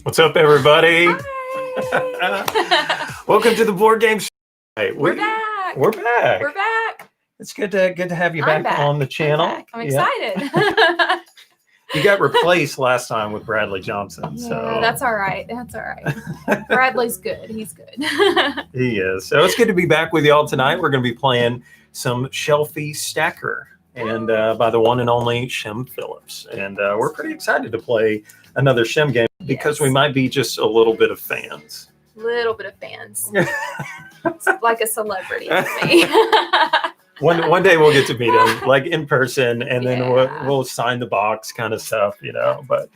What's up, everybody? Hi. Welcome to the board game show. Hey, We're back. We're back. We're back. It's good to have you back on the channel. I'm excited. You got replaced last time with Bradley Johnson. Yeah, so that's all right. That's all right. Bradley's good. He's good. He is. So it's good to be back with y'all tonight. We're going to be playing some Shelfie Stacker, and by the one and only Shem Phillips. And we're pretty excited to play another Shem game because we might be just a little bit of fans. Little bit of fans. It's like a celebrity to me. One day we'll get to meet him like in person, and then we'll sign the box kind of stuff, you know. But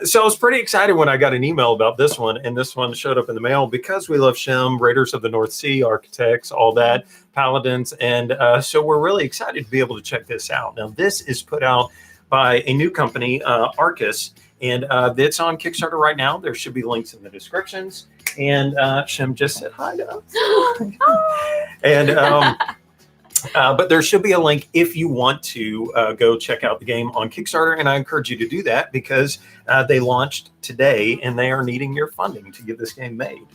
so I was pretty excited when I got an email about this one, and this one showed up in the mail because we love Shem, Raiders of the North Sea, Architects, all that, Paladins, and so we're really excited to be able to check this out. Now this is put out by a new company, Arkus. And it's on Kickstarter right now. There should be links in the descriptions. And Shem just said hi to us. And but there should be a link if you want to go check out the game on Kickstarter. And I encourage you to do that because they launched today and they are needing your funding to get this game made.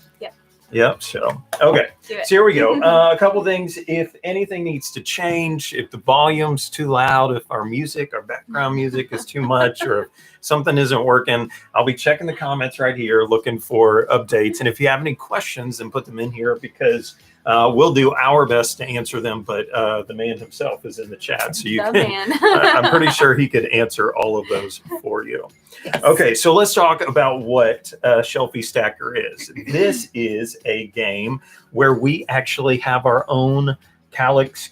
Yep. So, okay. So here we go. A couple things. If anything needs to change, if the volume's too loud, if our background music is too much, or if something isn't working, I'll be checking the comments right here, looking for updates. And if you have any questions, then put them in here because we'll do our best to answer them. But the man himself is in the chat, so you can. I'm pretty sure he could answer all of those for you. Yes. Okay, so let's talk about what Shelfie Stacker is. This is a game where we actually have our own calyx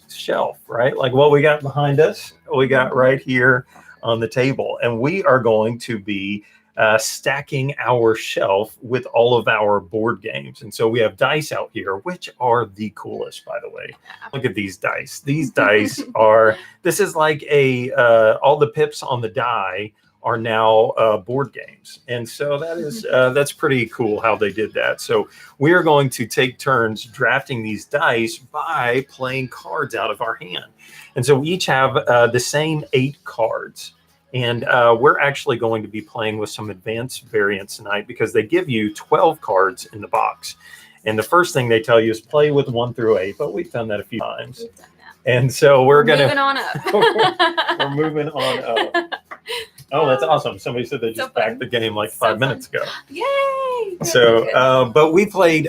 shelf, right? Like what we got behind us, we got right here on the table. And we are going to be stacking our shelf with all of our board games. And so we have dice out here, which are the coolest, by the way. Look at these dice. These dice this is like all the pips on the die are now board games. And so that's pretty cool how they did that. So we are going to take turns drafting these dice by playing cards out of our hand. And so we each have the same 8 cards. And we're actually going to be playing with some advanced variants tonight because they give you 12 cards in the box. And the first thing they tell you is play with 1 through 8, but we've done that a few times. We've done that. And so we're moving on up. We're moving on up. Oh, that's awesome. Somebody said they just backed the game like 5 minutes ago. Yay! So, but we played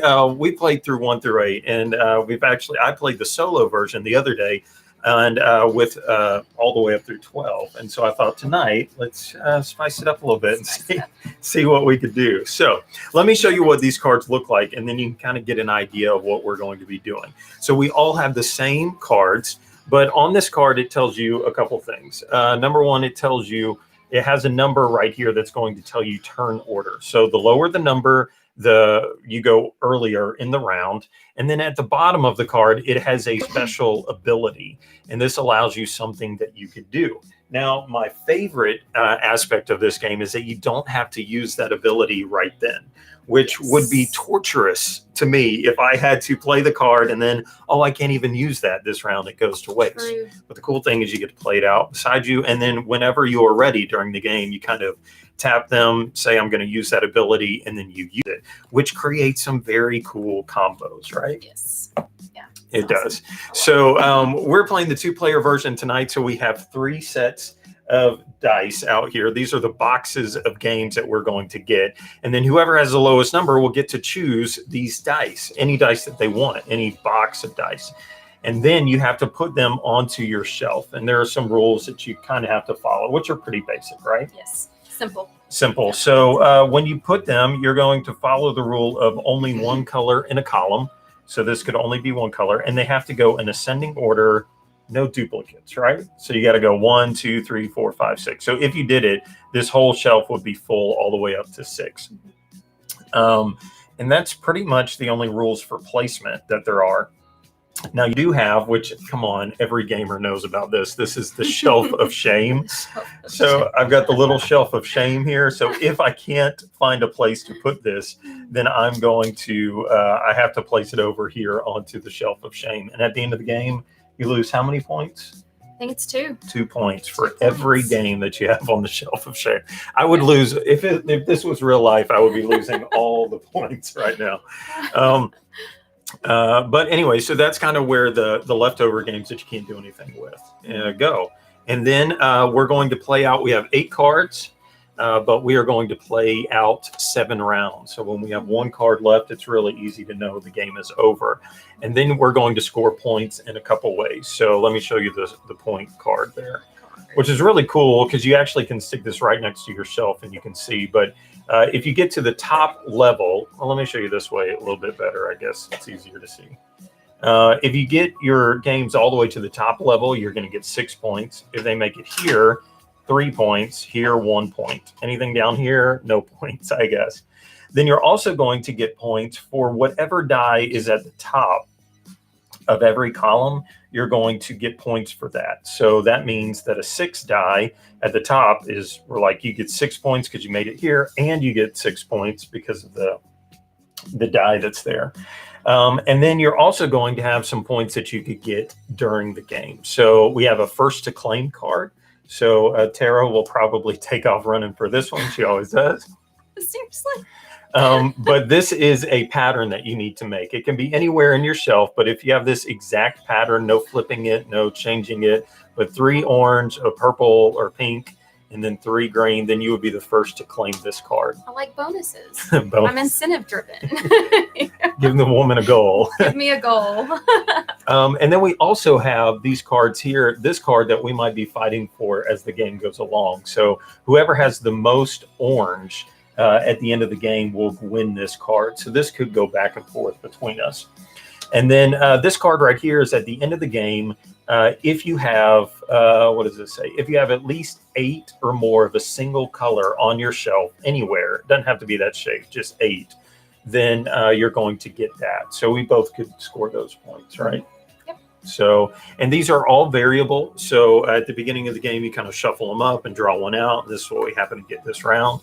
through 1 through 8, and I played the solo version the other day, and with all the way up through 12. And so I thought tonight, let's spice it up a little bit and see what we could do. So let me show you what these cards look like, and then you can kind of get an idea of what we're going to be doing. So we all have the same cards, but on this card, it tells you a couple things. Number one, it tells you it has a number right here that's going to tell you turn order. So the lower the number, you go earlier in the round. And then at the bottom of the card, it has a special ability. And this allows you something that you could do. Now, my favorite aspect of this game is that you don't have to use that ability right then, which would be torturous to me if I had to play the card and then, I can't even use that this round. It goes to waste. True. But the cool thing is you get to play it out beside you. And then whenever you are ready during the game, you kind of tap them, say, I'm going to use that ability, and then you use it, which creates some very cool combos, right? Yes. Yeah. It does. So we're playing the 2-player version tonight. So we have 3 sets of dice out here. These are the boxes of games that we're going to get. And then whoever has the lowest number will get to choose these dice, any dice that they want, any box of dice. And then you have to put them onto your shelf. And there are some rules that you kind of have to follow, which are pretty basic, right? Yes. Simple. Yeah. So when you put them, you're going to follow the rule of only one color in a column. So this could only be one color, and they have to go in ascending order, no duplicates, right? So you got to go 1, 2, 3, 4, 5, 6. So if you did it, this whole shelf would be full all the way up to 6. And that's pretty much the only rules for placement that there are. Now you do have, which, come on, every gamer knows about this. This is the shelf of shame. So I've got the little shelf of shame here. So if I can't find a place to put this, then I'm going to, I have to place it over here onto the shelf of shame. And at the end of the game, you lose how many points? I think it's 2. 2 points for every game that you have on the shelf of shame. I would lose, if this was real life, I would be losing all the points right now. But anyway, so that's kind of where the leftover games that you can't do anything with go. And then we're going to play out, we have 8 cards, but we are going to play out 7 rounds. So when we have 1 card left, it's really easy to know the game is over. And then we're going to score points in a couple ways. So let me show you the point card there, which is really cool because you actually can stick this right next to your shelf and you can see. But if you get to the top level, well, let me show you this way a little bit better. I guess it's easier to see. If you get your games all the way to the top level, you're going to get 6 points. If they make it here, 3 points. Here, 1 point. Anything down here, no points, I guess. Then you're also going to get points for whatever die is at the top of every column, you're going to get points for that. So that means that a 6 die at the top is like you get 6 points because you made it here, and you get 6 points because of the die that's there. And then you're also going to have some points that you could get during the game. So we have a first to claim card. So Tara will probably take off running for this one. She always does. Seriously? But this is a pattern that you need to make. It can be anywhere in your shelf, but if you have this exact pattern, no flipping it, no changing it, but 3 orange, a purple or pink, and then 3 green, then you would be the first to claim this card. I like bonuses. Bonus. I'm incentive driven. Give the woman a goal. Give me a goal. And then we also have these cards here, this card that we might be fighting for as the game goes along. So whoever has the most orange at the end of the game will win this card. So this could go back and forth between us. And then this card right here is at the end of the game. If you have, what does it say? If you have at least 8 or more of a single color on your shelf anywhere, it doesn't have to be that shape, just 8, then you're going to get that. So we both could score those points, right? Yep. So, and these are all variable. So at the beginning of the game, you kind of shuffle them up and draw one out. This is what we happen to get this round.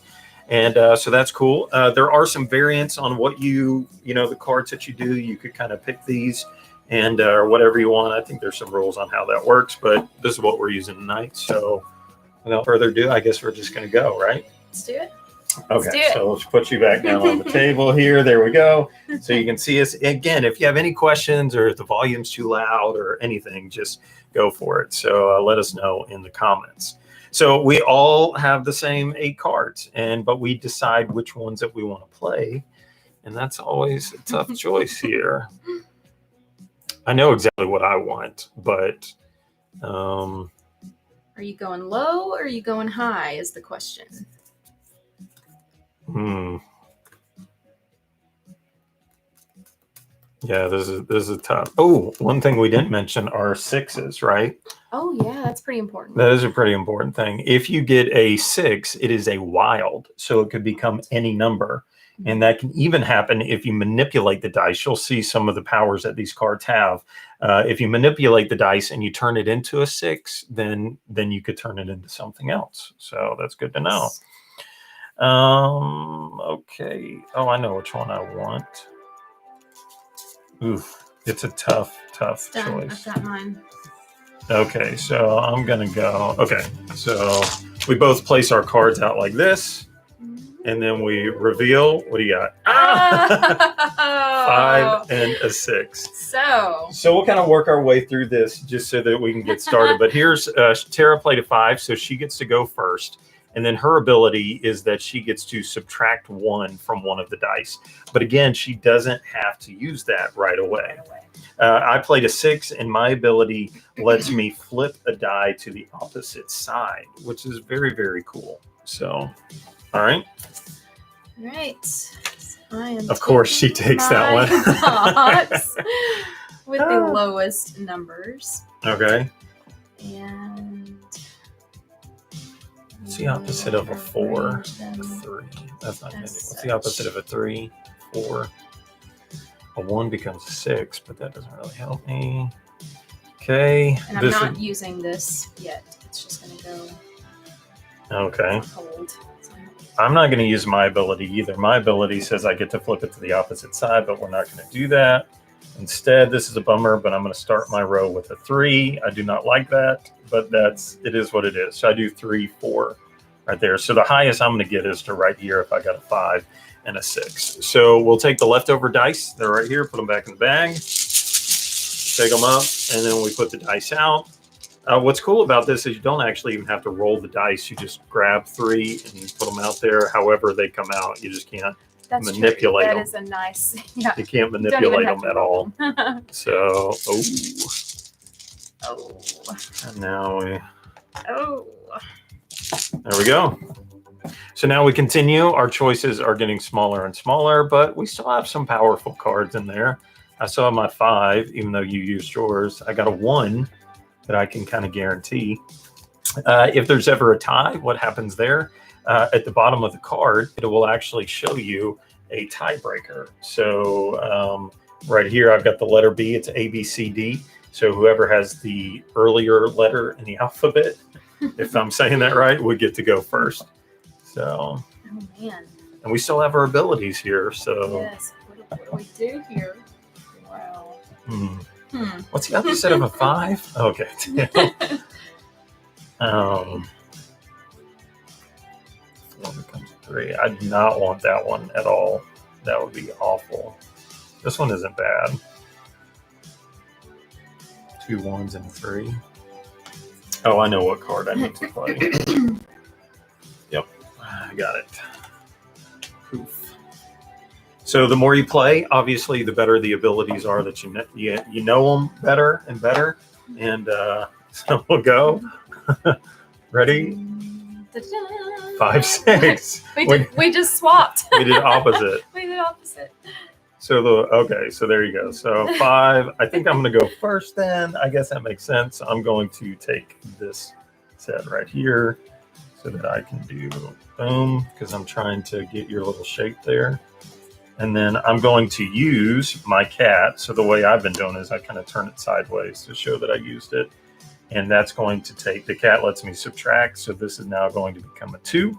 And so that's cool. There are some variants on what you know, the cards that you do. You could kind of pick these and or whatever you want. I think there's some rules on how that works, but this is what we're using tonight. So without further ado, I guess we're just going to go, right? Let's do it. Okay, so let's put you back down on the table here. There we go. So you can see us. Again, if you have any questions or if the volume's too loud or anything, just go for it. So let us know in the comments. So we all have the same 8 cards, but we decide which ones that we want to play. And that's always a tough choice here. I know exactly what I want, but are you going low or are you going high is the question. Yeah, this is tough. Oh, one thing we didn't mention are 6s, right? Oh yeah, that's pretty important. That is a pretty important thing. If you get a 6, it is a wild, so it could become any number. And that can even happen if you manipulate the dice. You'll see some of the powers that these cards have. If you manipulate the dice and you turn it into a 6, then you could turn it into something else. So that's good to know. Okay. Oh, I know which one I want. Oof, it's a tough choice. I've got mine. Okay, so I'm gonna go. Okay, so we both place our cards out like this, and then we reveal. What do you got? Oh. 5 and a 6. So we'll kind of work our way through this just so that we can get started. But here's Tara played a 5, so she gets to go first. And then her ability is that she gets to subtract 1 from one of the dice. But again, she doesn't have to use that right away. I played a 6, and my ability lets me flip a die to the opposite side, which is very, very cool. So, all right. All right. Of course, she takes that one. Box with the lowest numbers. Okay. And what's the opposite of a 4? A 3. That's not good. What's the opposite of a 3? 4. A 1 becomes a 6, but that doesn't really help me. Okay. And I'm not using this yet. It's just going to go. Okay. Cold. I'm not going to use my ability either. My ability says I get to flip it to the opposite side, but we're not going to do that. Instead, this is a bummer, but I'm going to start my row with a 3. I do not like that, but it is what it is. So I do 3, 4 right there. So the highest I'm going to get is to right here if I got a 5 and a 6. So we'll take the leftover dice. They're right here. Put them back in the bag. Take them up, and then we put the dice out. What's cool about this is you don't actually even have to roll the dice. You just grab 3 and you put them out there. However they come out, you just can't manipulate them. That is a nice, yeah. You can't manipulate them at all. So, and now there we go. So now we continue. Our choices are getting smaller and smaller, but we still have some powerful cards in there. I still have my 5, even though you used yours. I got a 1 that I can kind of guarantee. If there's ever a tie, what happens there? At the bottom of the card, it will actually show you a tiebreaker. So right here, I've got the letter B. It's A, B, C, D. So whoever has the earlier letter in the alphabet, if I'm saying that right, would get to go first. So, Oh man. and we still have our abilities here. So, Yes. What do we do here? Wow. What's the opposite of a 5? Okay. 4 becomes 3. I do not want that one at all. That would be awful. This one isn't bad. 2 1s and a 3. Oh, I know what card I need to play. Yep, I got it. Poof. So the more you play, obviously, the better the abilities are that you know them better and better. And so we'll go. Ready? Da-da. 5, 6. We just swapped. We did opposite. We did opposite. So so there you go. So 5. I think I'm going to go first. Then I guess that makes sense. I'm going to take this set right here so that I can do boom because I'm trying to get your little shape there. And then I'm going to use my cat. So the way I've been doing is I kind of turn it sideways to show that I used it. And that's going to take, the cat lets me subtract. So this is now going to become a 2.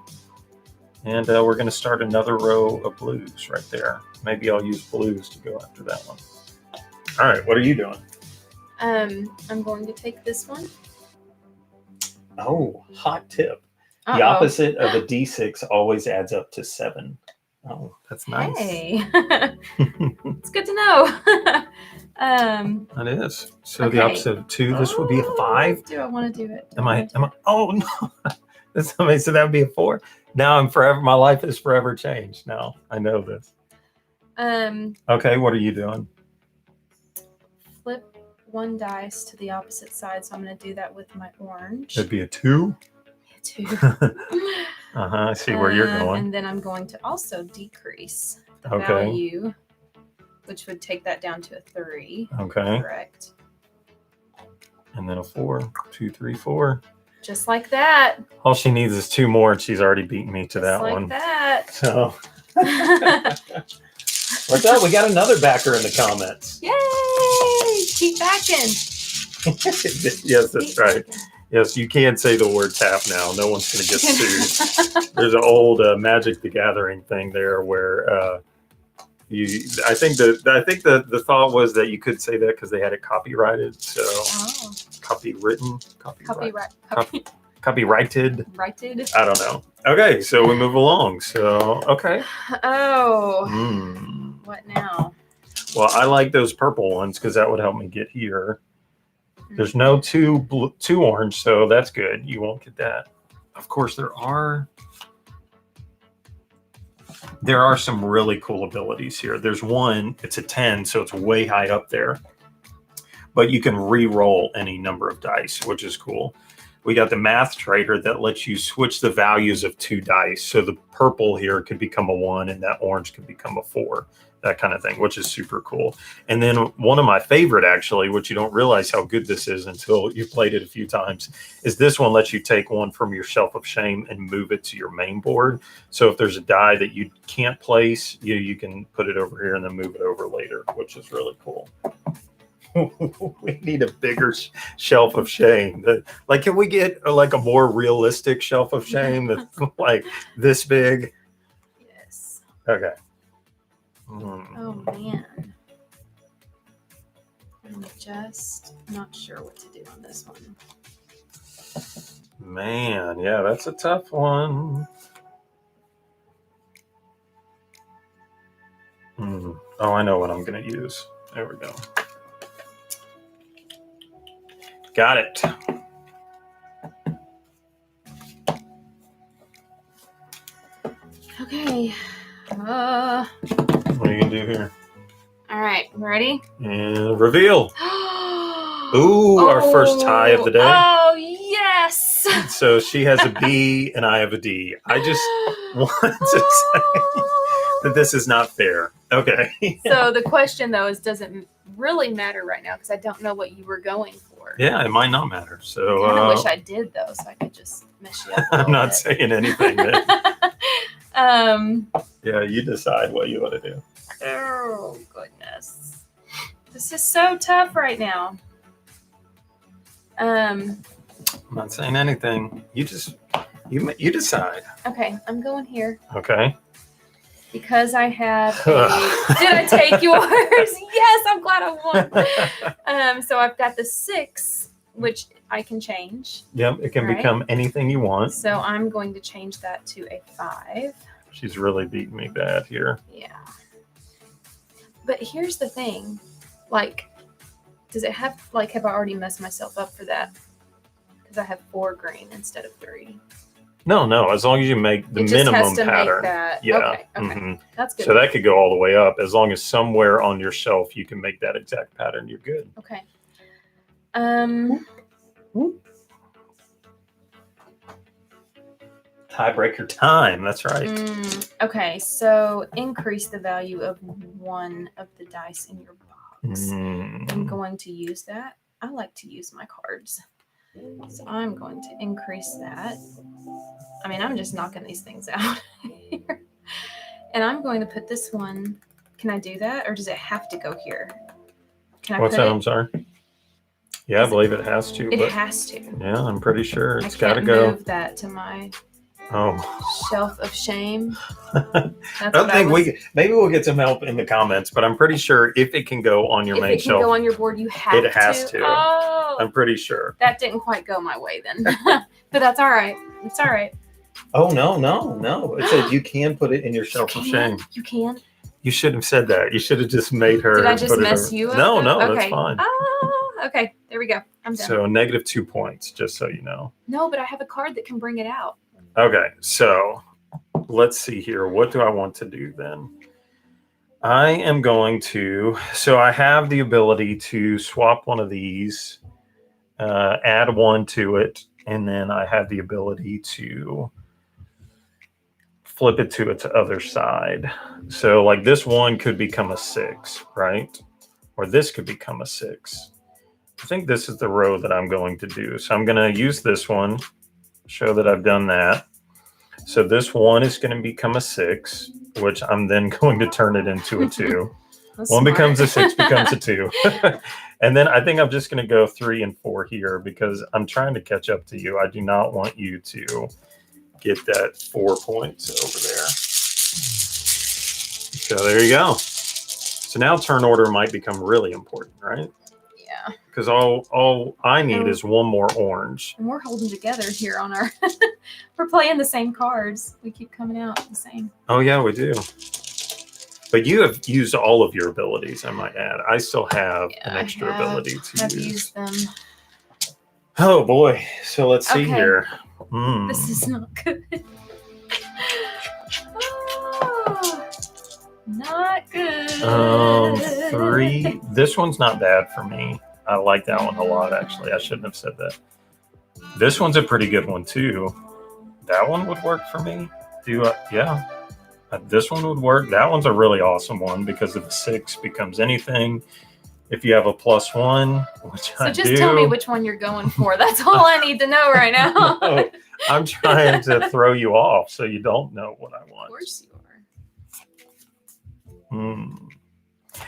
And we're going to start another row of blues right there. Maybe I'll use blues to go after that one. All right, what are you doing? I'm going to take this one. Oh, hot tip. Uh-oh. The opposite of a D6 always adds up to 7. Oh, that's nice. Hey, it's good to know. That is. So Okay. the opposite of 2, this would be a 5. Do I want to do it? Am I, oh no. That's amazing. So that would be a 4. Now I'm forever, my life is forever changed. Now I know this. Okay, what are you doing? Flip 1 dice to the opposite side. So I'm going to do that with my orange. It'd be a 2. 2. I see where you're going. And then I'm going to also decrease the Okay. value, which would take that down to a 3. Okay. Correct. And then a 4. 2, 3, 4. Just like that. All she needs is 2 more, and she's already beaten me to Just that like one. that. So, what's up? We got another backer in the comments. Yay! Keep backing. Yes, that's right. Yes, you can't say the word tap now. No one's going to get sued. There's an old Magic the Gathering thing there where I think the thought was that you could say that because they had it copyrighted. So copyrighted. Righted. I don't know. Okay, so we move along. So okay. Oh. What now? Well, I like those purple ones because that would help me get here. There's no 2 orange, so that's good. You won't get that. Of course, there are some really cool abilities here. There's one, it's a 10, so it's way high up there. But you can re-roll any number of dice, which is cool. We got the Math Trader that lets you switch the values of 2 dice. So the purple here could become a 1 and that orange could become a 4. That kind of thing, which is super cool. And then one of my favorite, actually, which you don't realize how good this is until you've played it a few times, is this one lets you take one from your Shelf of Shame and move it to your main board. So if there's a die that you can't place, you can put it over here and then move it over later, which is really cool. We need a bigger Shelf of Shame. Like, can we get like a more realistic Shelf of Shame that's like this big? Yes. Okay. Oh man. I'm just not sure what to do on this one. Man, yeah, that's a tough one. Oh, I know what I'm going to use. There we go. Got it. Okay. What are you going to do here? All right. Ready? And reveal. Ooh, our first tie of the day. Oh, yes. So she has a B and I have a D. I just want to say that this is not fair. Okay. So the question, though, is does it really matter right now? Because I don't know what you were going for. Yeah, it might not matter. So I kind of wish I did, though, so I could just mess you up a I'm little not bit. saying anything. Yeah, you decide what you want to do. Oh, goodness. This is so tough right now. I'm not saying anything. You decide. Okay, I'm going here. Okay. Because I have a... Did I take yours? Yes, I'm glad I won. So I've got the 6, which I can change. Yep, it can Right. become anything you want. So I'm going to change that to a 5. She's really beating me bad here. Yeah. But here's the thing. Like, does it have... Like, have I already messed myself up for that? Because I have 4 green instead of 3. No. As long as you make the It just minimum has to pattern. make that. Yeah. Okay. Mhm. That's good. So that could go all the way up. As long as somewhere on your shelf you can make that exact pattern, you're good. Okay. Tiebreaker time. That's right. Okay, so increase the value of 1 of the dice in your box. I'm going to use that. I like to use my cards. So I'm going to increase that. I mean, I'm just knocking these things out here. And I'm going to put this one. Can I do that? Or does it have to go here? Can I What's put that? it? I'm sorry. Yeah, I believe it has to. It but has to. yeah, I'm pretty sure it's I got to can't go. move that to my Oh. shelf of shame. I don't think maybe we'll get some help in the comments, but I'm pretty sure if it can go on your main If it can shelf, go on your board, you have to. it has to. Oh, I'm pretty sure. that didn't quite go my way then. But that's all right. It's all right. Oh, no. It said you can put it in your shelf of shame. You can? You shouldn't have said that. You should have just made her. Did I just put it mess over. you up? No, Okay. that's fine. Oh, okay. There we go. I'm done. So -2 points, just so you know. No, but I have a card that can bring it out. Okay, so let's see here. What do I want to do then? I am going to, so I have the ability to swap one of these, add 1 to it, and then I have the ability to flip it to its other side. So like this 1 could become a 6, right? Or this could become a 6. I think this is the row that I'm going to do. So I'm going to use this one, show that I've done that. So this 1 is going to become a 6, which I'm then going to turn it into a 2. One becomes a 6, becomes a 2. And then I think I'm just going to go 3 and 4 here because I'm trying to catch up to you. I do not want you to get that 4 points over there. So there you go. So now turn order might become really important, right? Yeah. Because all I need is 1 more orange. And we're holding together here on our... We're playing the same cards. We keep coming out the same. Oh, yeah, we do. But you have used all of your abilities, I might add. I still have an extra ability to I've use. used them. Oh, boy. So let's see Okay. here. This is not good. Oh, not good. 3. This one's not bad for me. I like that one a lot, actually. I shouldn't have said that. This one's a pretty good one, too. That one would work for me. Yeah. This one would work. That one's a really awesome one because if a 6 becomes anything, if you have a +1, which I do. So just tell me which one you're going for. That's all I need to know right now. No, I'm trying to throw you off so you don't know what I want. Of course you are.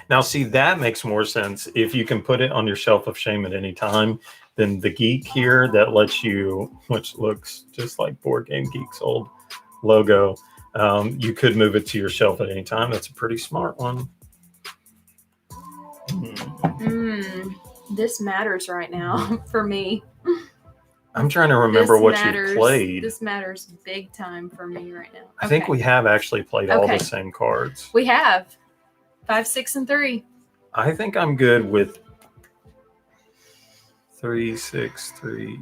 Now, see, that makes more sense if you can put it on your shelf of shame at any time than the Geek here that lets you, which looks just like Board Game Geek's old logo. You could move it to your shelf at any time. That's a pretty smart one. This matters right now for me. I'm trying to remember what you played. This matters big time for me right now. I think we have actually played all the same cards. We have 5, 6, and 3. I think I'm good with 3, 6, 3.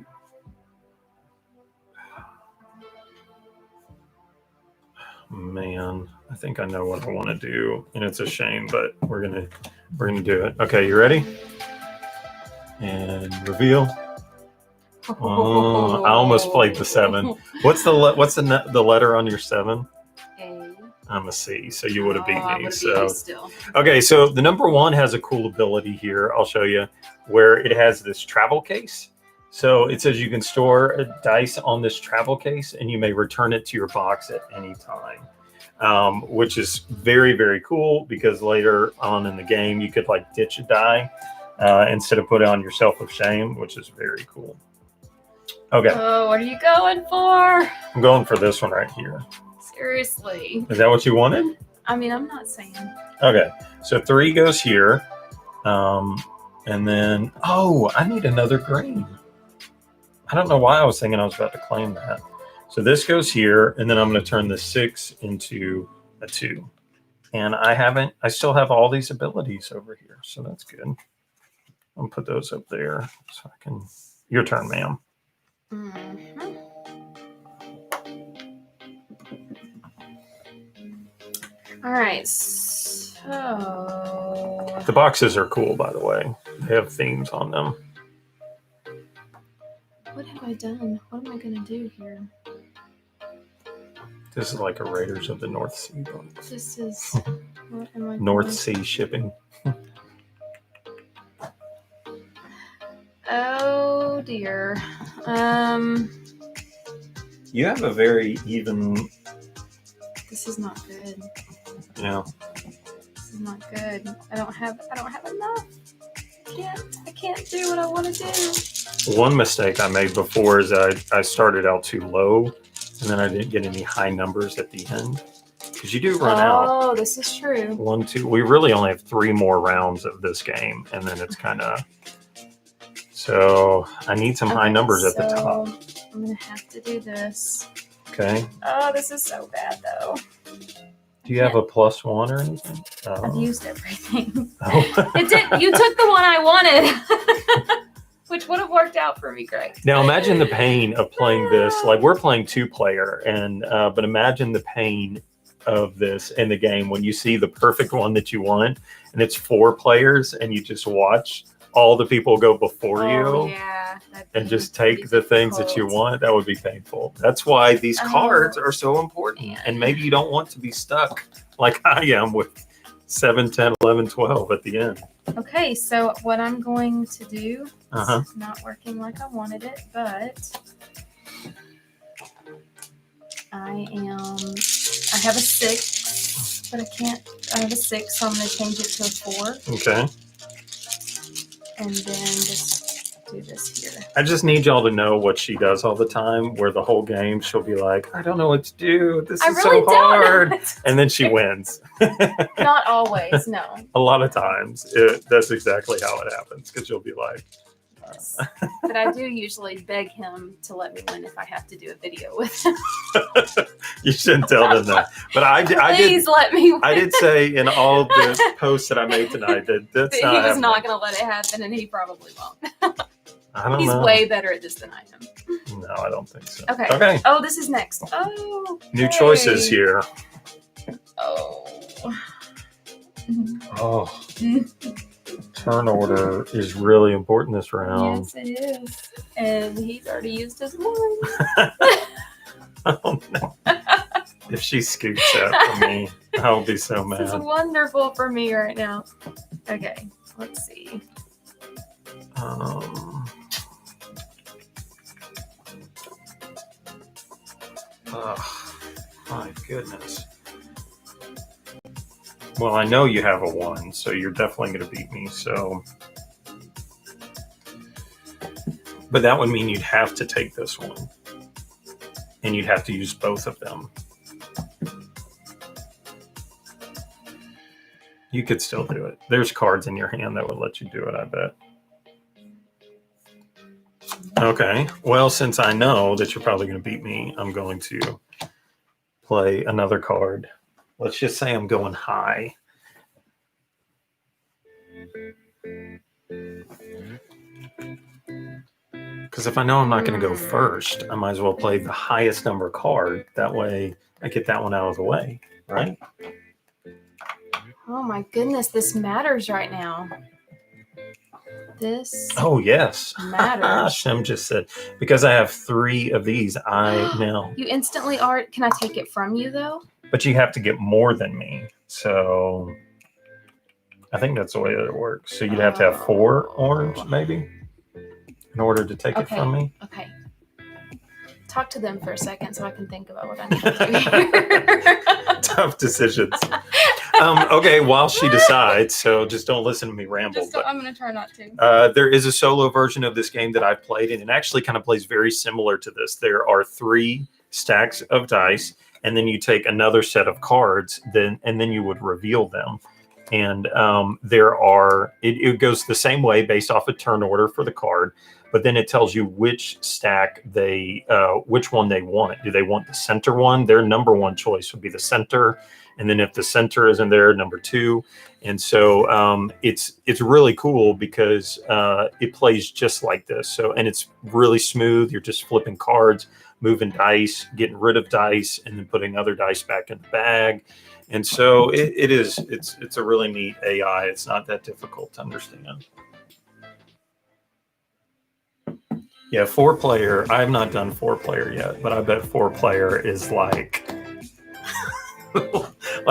Man, I think I know what I want to do, and it's a shame, but we're gonna do it. Okay, you ready? And reveal. Oh, I almost played the 7. What's the letter on your 7? A. I'm a C, so you would have beat me. So still. Okay, so the number 1 has a cool ability here. I'll show you where it has this travel case. So it says you can store a dice on this travel case and you may return it to your box at any time. which is very, very cool because later on in the game, you could like ditch a die instead of put it on yourself of shame, which is very cool. Okay. Oh, what are you going for? I'm going for this one right here. Seriously. Is that what you wanted? I mean, I'm not saying. Okay. So 3 goes here. And then, oh, I need another green. I don't know why I was thinking I was about to claim that. So this goes here, and then I'm going to turn the 6 into a 2. And I still have all these abilities over here. So that's good. I'm going to put those up there so I can, your turn, ma'am. Mm-hmm. All right. So The boxes are cool, by the way. They have themes on them. what have I done? What am I going to do here? This is like a Raiders of the North Sea book. This is what am I North doing? Sea shipping. Oh dear. You have a very even, This is not good. you know. This is not good. I don't have enough. I can't do what I want to do. One mistake I made before is I started out too low, and then I didn't get any high numbers at the end. Because you do run out. Oh, this is true. 1, 2. We really only have 3 more rounds of this game, and then it's kind of. So I need some high numbers at the top. I'm gonna have to do this. Okay. Oh, this is so bad though. Do you have a +1 or anything? I've used everything. Oh. It did. You took the one I wanted, which would have worked out for me, Greg. Now imagine the pain of playing this. Like we're playing 2-player, and but imagine the pain of this in the game when you see the perfect one that you want, and it's 4 players, and you just watch all the people go before you, yeah, and just take the things that you want. That would be painful. That's why these cards are so important. Man. And maybe you don't want to be stuck like I am with 7, 10, 11, 12 at the end. Okay, so what I'm going to do Uh-huh. is not working like I wanted it, but I have a 6, but I have a 6, so I'm going to change it to a 4. Okay. And then just do this here. I just need y'all to know what she does all the time, where the whole game she'll be like, I don't know what to do. This is really so hard. don't know what to And then she wins. Not always, no. A lot of times, that's exactly how it happens, because you'll be like, Yes. But I do usually beg him to let me win if I have to do a video with him. you shouldn't tell them that. But Please let me win. I did say in all the posts that I made tonight that that's He not was happening. not going to let it happen, and he probably won't. I don't He's know. way better at this than I am. No, I don't think so. Okay. Okay. Oh, this is next. Oh. New choices hey. here. Oh. Oh. Turn order is really important this round. Yes, it is. And he's already used his one. Oh, no. If she scoops that for me, I'll be so This is mad. wonderful for me right now. Okay, let's see. Oh, my goodness. Well, I know you have a 1, so you're definitely going to beat me. So, but that would mean you'd have to take this one, and you'd have to use both of them. You could still do it. There's cards in your hand that would let you do it, I bet. Okay. Well, since I know that you're probably going to beat me, I'm going to play another card. Let's just say I'm going high. Because if I know I'm not going to go first, I might as well play the highest number card. That way I get that one out of the way, right? Oh my goodness, this matters right now. This Oh, yes. matters. Shem just said, because I have 3 of these, I now. You instantly are. Can I take it from you though? But you have to get more than me. So I think that's the way that it works. So you'd have to have 4 orange, maybe, in order to take it from me. Okay. Talk to them for a second so I can think about what I need to do here. Tough decisions. Okay, while she decides, so just don't listen to me ramble. I'm going to try not to. There is a solo version of this game that I've played, and it actually kind of plays very similar to this. There are 3 stacks of dice, and then you take another set of cards, and then you would reveal them. And it goes the same way based off a turn order for the card, but then it tells you which stack which one they want. Do they want the center one? Their number 1 choice would be the center. And then if the center isn't there, number 2. And so it's really cool because it plays just like this. So, and it's really smooth. You're just flipping cards, moving dice, getting rid of dice, and then putting other dice back in the bag. And so it's a really neat AI. It's not that difficult to understand. Yeah, 4-player. I have not done 4-player yet, but I bet 4-player is like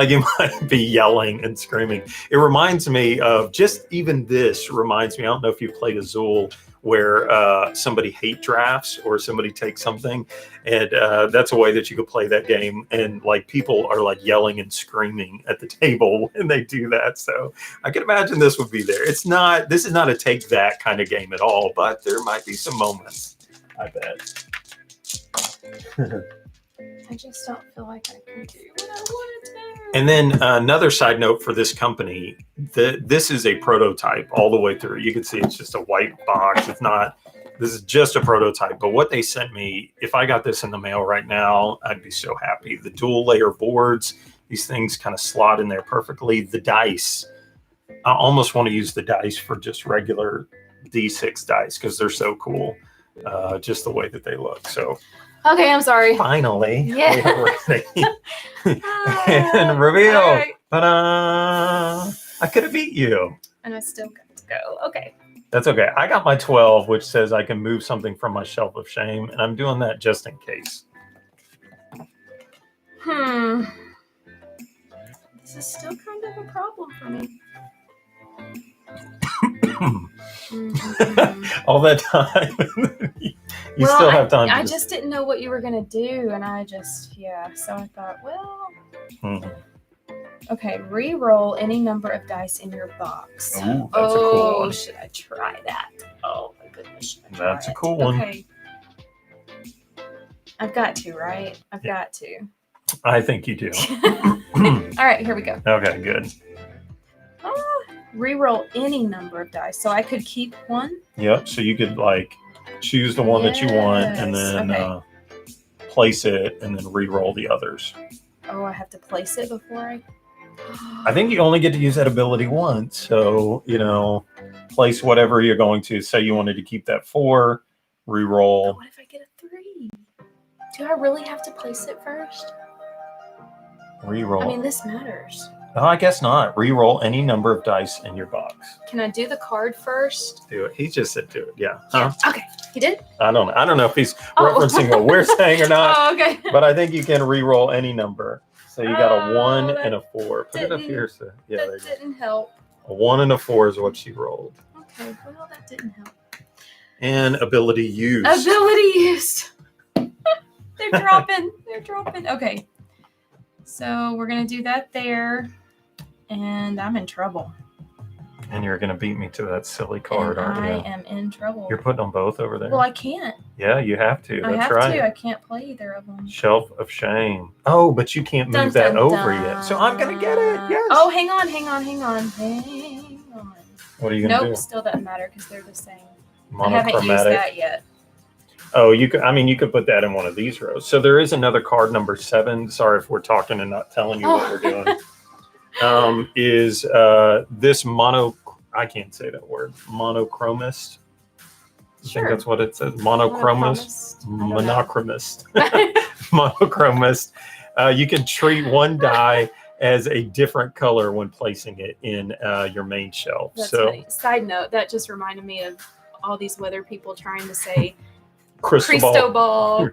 you might be yelling and screaming. It reminds me of just even this reminds me. I don't know if you played Azul, where somebody hate drafts or somebody takes something, and that's a way that you could play that game. And like people are like yelling and screaming at the table when they do that. So I can imagine this would be there. This is not a take that kind of game at all, but there might be some moments, I bet. I just don't feel like I can do what I want to do. And then another side note for this company, this is a prototype all the way through. You can see it's just a white box. This is just a prototype. But what they sent me, if I got this in the mail right now, I'd be so happy. The dual layer boards, these things kind of slot in there perfectly. The dice, I almost want to use the dice for just regular D6 dice because they're so cool, just the way that they look. So. Okay, I'm sorry. Finally, yeah. We're ready. And reveal. Right. Ta-da! I could have beat you. And I still got to go. Okay. That's okay. I got my 12, which says I can move something from my shelf of shame, and I'm doing that just in case. This is still kind of a problem for me. All that time. you still have time. I just didn't know what you were going to do. And so I thought, well, okay, re-roll any number of dice in your box. Oh, that's a cool one. Should I try that? Oh my goodness. That's a cool one. Okay. I've got to, right? I've got to. I think you do. All right, here we go. Okay, good. Reroll any number of dice. So I could keep one? Yep. So you could like choose the one that you want and then place it and then re-roll the others. Oh, I have to place it before I think you only get to use that ability once. So, place whatever you're going to. Say you wanted to keep that 4, re-roll. But what if I get a 3? Do I really have to place it first? Re-roll. I mean, this matters. No, I guess not. Re-roll any number of dice in your box. Can I do the card first? Do it. He just said do it. Yeah. Huh? Okay. He did? I don't know if he's referencing what we're saying or not. Oh, okay. But I think you can re-roll any number. So you got a 1 and a 4. Put it up here. So, yeah, that didn't help. A 1 and a 4 is what she rolled. Okay. Well, that didn't help. And ability used. Ability used. They're dropping. Okay. So we're going to do that there. And I'm in trouble. And you're going to beat me to that silly card, aren't you? I am in trouble. You're putting them both over there? Well, I can't. Yeah, you have to. I That's have right. to. I can't play either of them. Shelf of shame. Oh, but you can't move that over yet. So I'm going to get it. Yes. Oh, hang on. What are you going to do? Nope, still doesn't matter because they're the same. Monochromatic. I haven't used that yet. Oh, you could put that in one of these rows. So there is another card, number 7. Sorry if we're talking and not telling you what we're doing. Is this I can't say that word, monochromist. I think that's what it says. Monochromist. Monochromist. You can treat one die as a different color when placing it in your main shelf. That's funny. Side note, that just reminded me of all these weather people trying to say Cristobal. I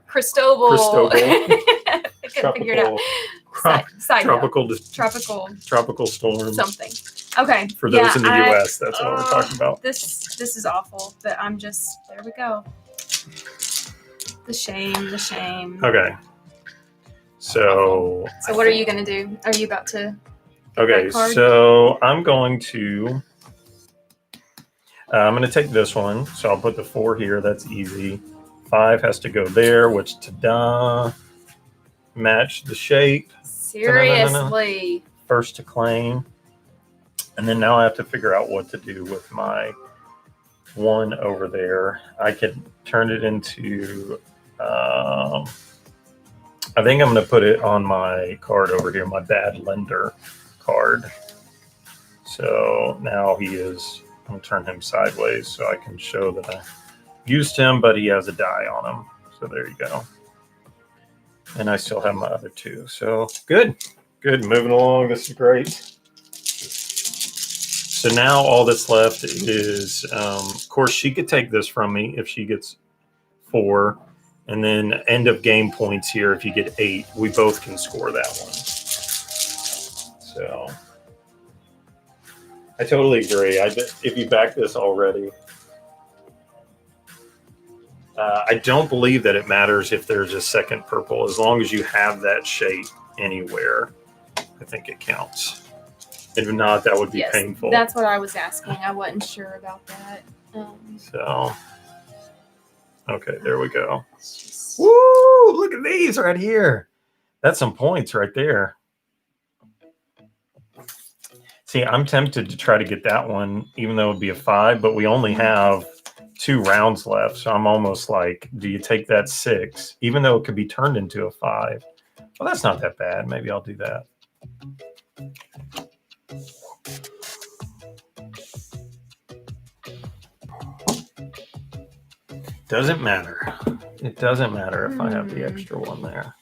couldn't figure it out. Side tropical storm. Something. Okay. For those in the U.S., that's what we're talking about. This is awful, but I'm just, there we go. The shame, the shame. Okay. So what are you going to do? Are you about to... Okay, so I'm going to take this one. So I'll put the 4 here. That's easy. 5 has to go there, which ta-da, match the shape. Seriously. First to claim. And then now I have to figure out what to do with my 1 over there. I could turn it into, I think I'm going to put it on my card over here, my bad lender card. So now he is, I'm going to turn him sideways so I can show that I used him, but he has a die on him. So there you go. And I still have my other 2. So good. Moving along. This is great. So now all that's left is, of course, she could take this from me if she gets 4. And then end of game points here, if you get 8, we both can score that one. So I totally agree. If you back this already, I don't believe that it matters if there's a second purple. As long as you have that shape anywhere, I think it counts. If not, that would be painful. That's what I was asking. I wasn't sure about that. So, okay, there we go. Woo! Look at these right here. That's some points right there. See, I'm tempted to try to get that one, even though it'd be a 5, but we only have 2 rounds left. So I'm almost like, do you take that 6, even though it could be turned into a 5? Well, that's not that bad. Maybe I'll do that. Doesn't matter. It doesn't matter if I have the extra 1 there.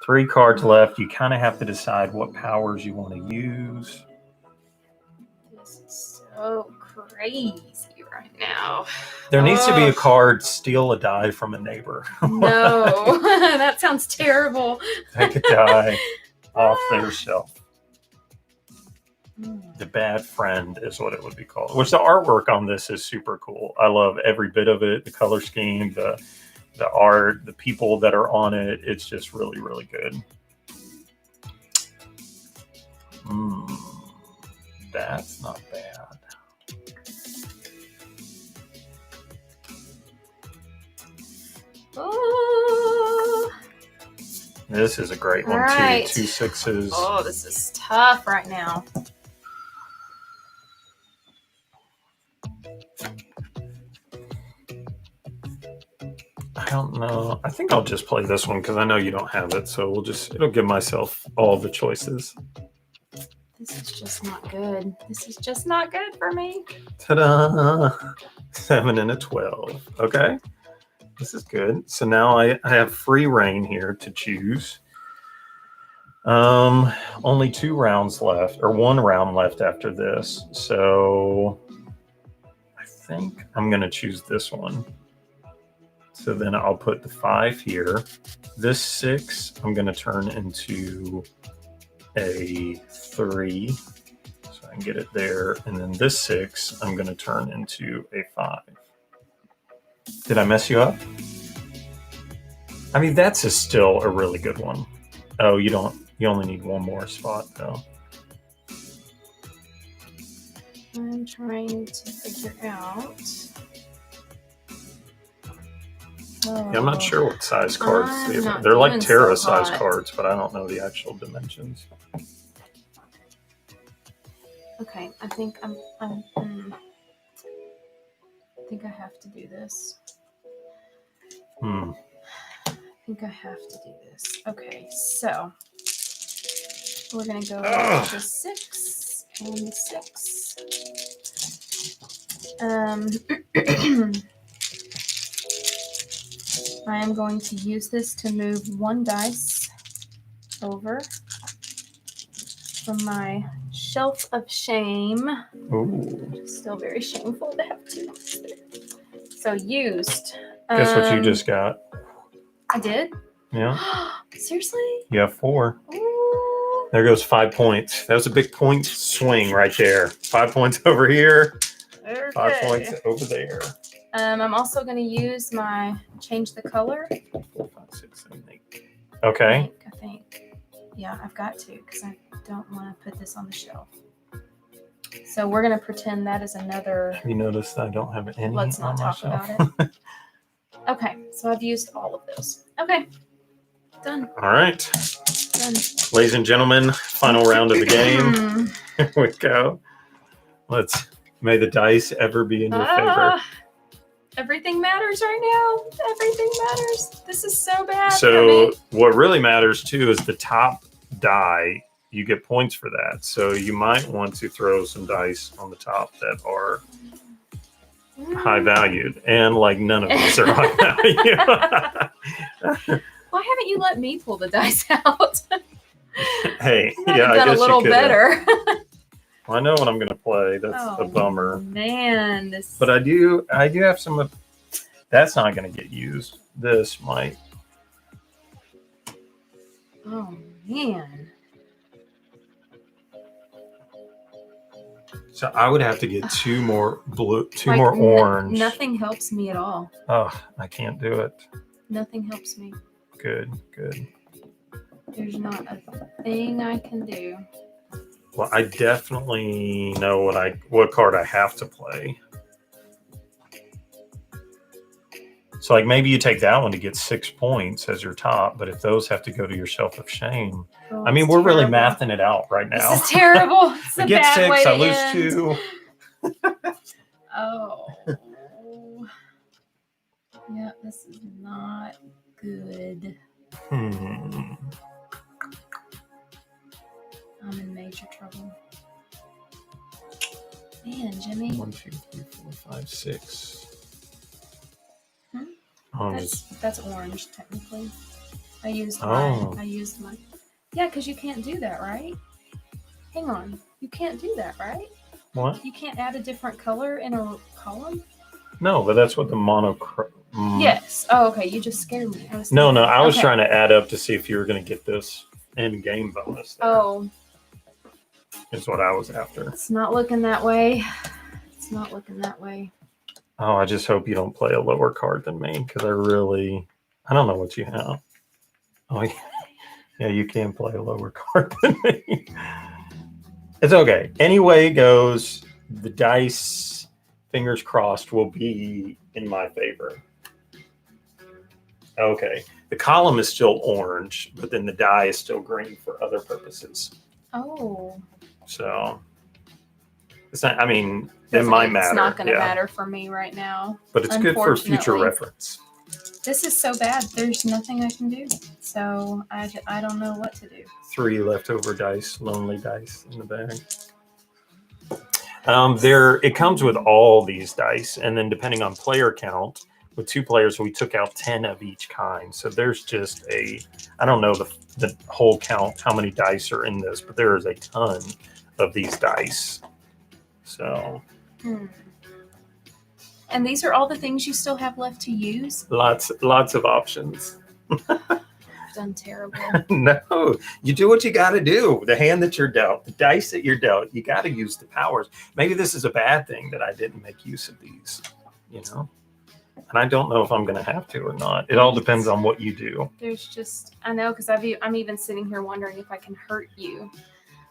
3 cards left. You kind of have to decide what powers you want to use. This is so crazy right now. There needs to be a card, steal a die from a neighbor. No, that sounds terrible. Take a die off their shelf. The bad friend is what it would be called. Which the artwork on this is super cool. I love every bit of it. The color scheme, the art, the people that are on it. It's just really, really good. That's not bad. Oh. This is a great one right. too. 2 6s. Oh, this is tough right now. I don't know. I think I'll just play this one because I know you don't have it. So it'll give myself all the choices. This is just not good. This is just not good for me. Ta-da! 7 and a 12. Okay. This is good. So now I have free reign here to choose. Only 2 rounds left, or 1 round left after this. So I think I'm going to choose this one. So then I'll put the 5 here. This 6 I'm going to turn into a 3. So I can get it there. And then this 6 I'm going to turn into a 5. Did I mess you up? I mean, that's still a really good one. Oh, you only need 1 more spot though. I'm trying to figure out. Yeah, I'm not sure what size cards they're like Terra size cards, but I don't know the actual dimensions. Okay, I think I think I have to do this. I think I have to do this. Okay, so we're gonna go with the 6 and the 6. I am going to use this to move 1 dice over from my shelf of shame. Ooh. Still very shameful to have 2 dice there. So used. Guess what you just got? I did? Yeah. Seriously? You have 4. Ooh. There goes 5 points. That was a big point swing right there. 5 points over here. Okay. 5 points over there. I'm also going to use my change the color. 4, 5, 6, 7, 8. Okay. I think. Yeah, I've got to because I don't want to put this on the shelf. So we're going to pretend that is another. Have you noticed I don't have any Let's on not my talk shelf? about it. Okay, so I've used all of those. Okay, done. All right. Done. Ladies and gentlemen, final round of the game. Here we go. May the dice ever be in your favor. Everything matters right now. Everything matters. This is so bad. So what really matters too is the top die. You get points for that. So you might want to throw some dice on the top that are high valued, and like none of these are high value. Why haven't you let me pull the dice out? Hey, I yeah, I done guess a little you could. better. Well, I know what I'm going to play. That's a bummer. Man, this. But I do have some of. That's not going to get used. This might. Oh man. So I would have to get two more blue, two more orange. Nothing helps me at all. Oh, I can't do it. Nothing helps me. Good. There's not a thing I can do. Well, I definitely know what card I have to play. So like maybe you take that one to get 6 points as your top, but if those have to go to your shelf of shame, Oh, I mean, we're really mathing it out right now. This is terrible. It's I a get bad 6, way I to lose end. 2. Oh. Yeah, this is not good. I'm in major trouble. Man, Jimmy. 1, 2, 3, 4, 5, 6. That's orange, technically. I used my. Yeah, because you can't do that, right? Hang on. You can't do that, right? What? You can't add a different color in a column? No, but that's what the monochrome. Yes. Oh, okay. You just scared me. I was trying to add up to see if you were going to get this end game bonus. Oh. Is what I was after. It's not looking that way. Oh, I just hope you don't play a lower card than me because I don't know what you have. Oh, yeah, you can play a lower card than me. It's okay. Anyway it goes, the dice, fingers crossed, will be in my favor. Okay. The column is still orange, but then the die is still green for other purposes. Oh. So, it's not, I mean, it might matter. It's not going to matter for me right now. But it's good for future reference. This is so bad. There's nothing I can do. So, I don't know what to do. 3 leftover dice, lonely dice in the bag. It comes with all these dice, and then depending on player count, with 2 players, we took out 10 of each kind. So there's just I don't know the whole count, how many dice are in this, but there is a ton of these dice. So. And these are all the things you still have left to use? Lots of options. Done terrible. No, you do what you got to do. The hand that you're dealt, the dice that you're dealt, you got to use the powers. Maybe this is a bad thing that I didn't make use of these, And I don't know if I'm going to have to or not. It all depends on what you do. I know, because I'm even sitting here wondering if I can hurt you.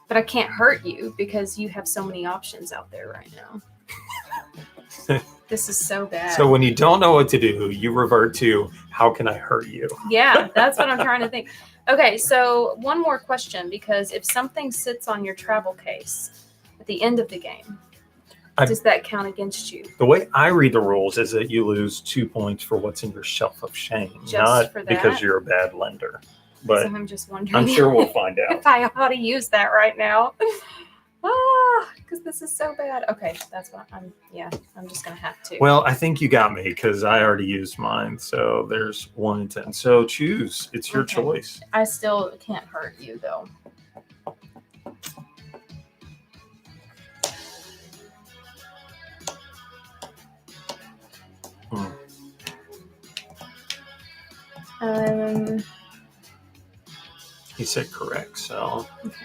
But I can't hurt you because you have so many options out there right now. This is so bad. So when you don't know what to do, you revert to, how can I hurt you? Yeah, that's what I'm trying to think. Okay, so one more question, because if something sits on your travel case at the end of the game, does that count against you? The way I read the rules is that you lose 2 points for what's in your shelf of shame, not because you're a bad lender. But so I'm just wondering. I'm sure we'll find out. If I ought to use that right now. Because this is so bad. Okay, that's what I'm just going to have to. Well, I think you got me because I already used mine. So there's 1 and 10. So choose. It's your choice. I still can't hurt you, though. He said correct, so. Okay.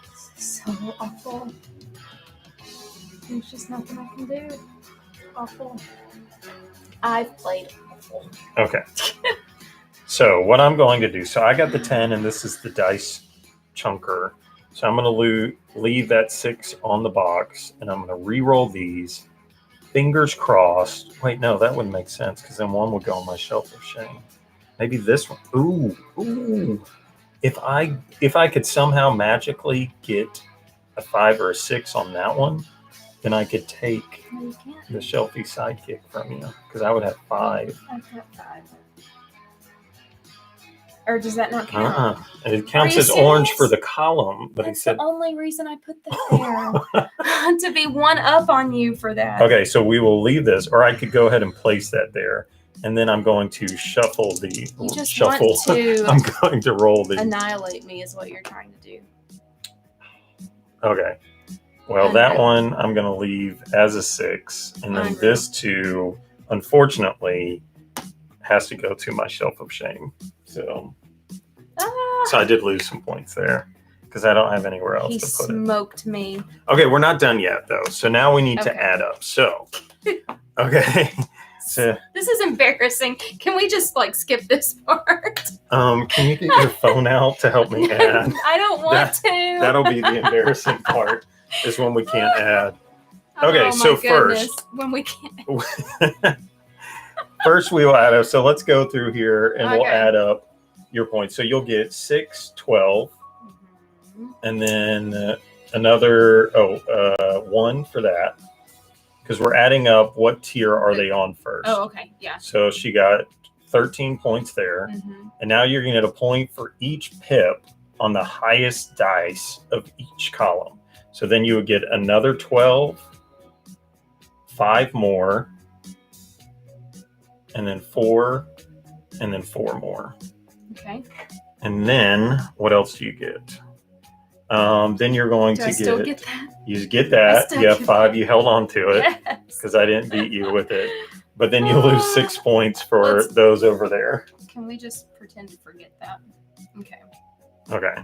This is so so awful. There's just nothing I can do. Awful. I've played awful. Okay. So what I'm going to do, so I got the 10 and this is the dice chunker. So I'm going to leave that 6 on the box and I'm going to re-roll these. Fingers crossed. Wait, no, that wouldn't make sense because then one would go on my shelf of shame. Maybe this one. Ooh. If I could somehow magically get a 5 or a 6 on that one, then I could take the Shelfie sidekick from you because I would have 5. I've got 5. Or does that not count? It counts as orange for the column, but That's he said the only reason I put that there. To be one up on you for that. Okay, so we will leave this, or I could go ahead and place that there, and then I'm going to shuffle the You just shuffle. want to I'm going to roll the. annihilate me is what you're trying to do. Okay, well that one I'm going to leave as a 6, and then this 2, unfortunately, has to go to my shelf of shame. So I did lose some points there because I don't have anywhere else to put it. He smoked me. Okay, we're not done yet though. So now we need to add up. So, okay. So, this is embarrassing. Can we just skip this part? Can you get your phone out to help me add? I don't want to. That'll be the embarrassing part is when we can't add. Okay, so first. When we can't. First, we will add up. So let's go through here and we'll add up your points. So you'll get 6, 12, and then another 1 for that. Because we're adding up what tier are they on first. Oh, okay. Yeah. So she got 13 points there. And now you're going to get a point for each pip on the highest dice of each column. So then you would get another 12, 5 more, and then 4, and then 4 more. Okay. And then what else do you get? Then you're going to still get that? You get that. You have 5. You held on to it because I didn't beat you with it. But then you lose 6 points for those over there. Can we just pretend to forget that? Okay. Okay.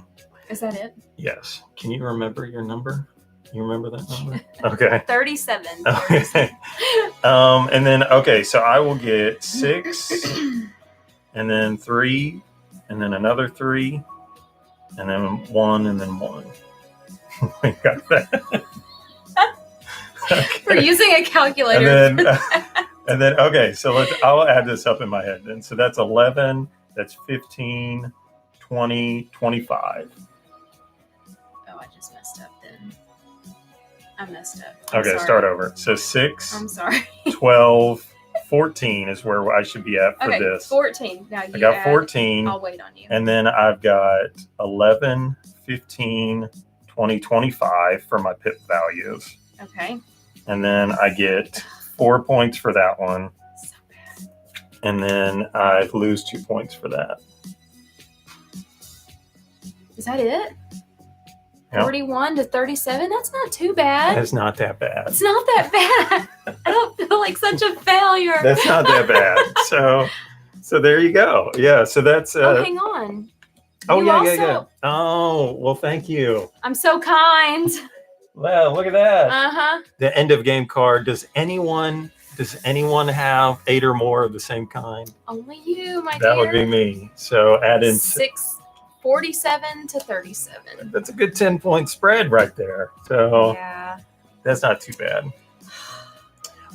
Is that it? Yes. Can you remember your number? You remember that number? Okay. 37. Okay. And then, so I will get 6, and then 3, and then another 3, and then 1, and then 1. We got that. Okay. We're using a calculator. And then, okay, so I'll add this up in my head then. So that's 11, that's 15, 20, 25. Oh, I just messed up then. I messed up. Okay, start over. So 6, I'm sorry. 12, 14 is where I should be at for this. 14. Now you I got 14. I'll wait on you. And then I've got 11, 15, 20, 25 for my pip values. Okay. And then I get 4 points for that one. So bad. And then I lose 2 points for that. Is that it? Yep. 41 to 37? That's not too bad. That's not that bad. It's not that bad. I don't feel like such a failure. That's not that bad. So there you go. Yeah, so that's... hang on. Yeah. Oh, well, thank you. I'm so kind. Wow, look at that. Uh-huh. The end of game card. Does anyone have 8 or more of the same kind? Only you, my dear. That would be me. So add in 47 to 37. That's a good 10-point spread right there. So yeah, that's not too bad.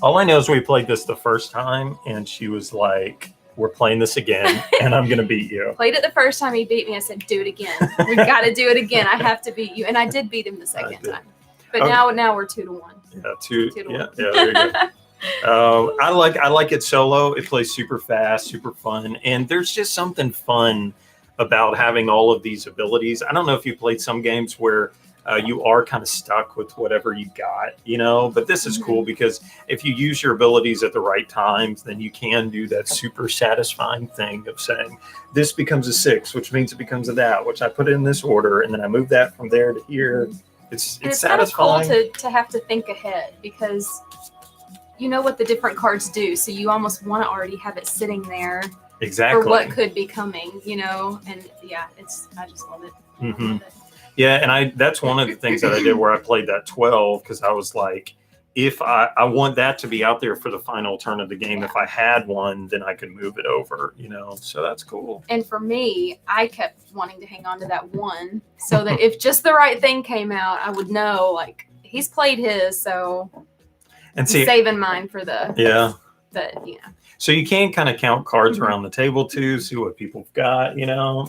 All I know is we played this the first time and she was like, we're playing this again and I'm going to beat you. Played it the first time he beat me. I said, do it again. We got to do it again. I have to beat you. And I did beat him the second time. But now we're 2-1. Yeah, 2 to 1. Yeah, there you go. I like it solo. It plays super fast, super fun. And there's just something fun about having all of these abilities. I don't know if you played some games where you are kind of stuck with whatever you got, but this is cool because if you use your abilities at the right times, then you can do that super satisfying thing of saying this becomes a 6, which means it becomes a that, which I put in this order and then I move that from there to here. It's satisfying. Kind of cool to have to think ahead because you know what the different cards do. So you almost want to already have it sitting there. Exactly. For what could be coming, and yeah, I just love it. Mm-hmm. Yeah, and that's one of the things that I did where I played that 12 because I was like, if I want that to be out there for the final turn of the game. If I had one, then I could move it over, so that's cool. And for me, I kept wanting to hang on to that 1 so that if just the right thing came out, I would know, like, he's played his, so and see, saving mine for the So you can kind of count cards around the table too, see what people have got,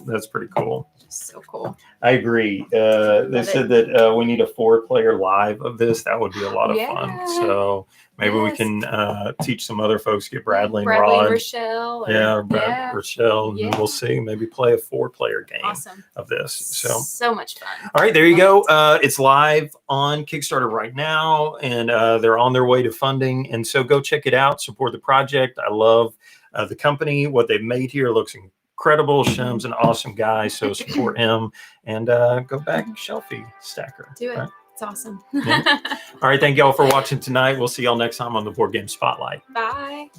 that's pretty cool. So cool. I agree. They said that we need a 4-player live of this. That would be a lot of fun. So maybe we can teach some other folks, get Bradley and Rod. And Rochelle. Rochelle. And we'll see. Maybe play a 4-player game of this. So much fun. All right, there you go. It's live on Kickstarter right now, and they're on their way to funding. And so go check it out. Support the project. I love the company. What they've made here looks incredible. Shem's an awesome guy, so support him and go back Shelfie Stacker. Do it. Right? It's awesome. All right, thank y'all for watching tonight. We'll see y'all next time on the Board Game Spotlight. Bye.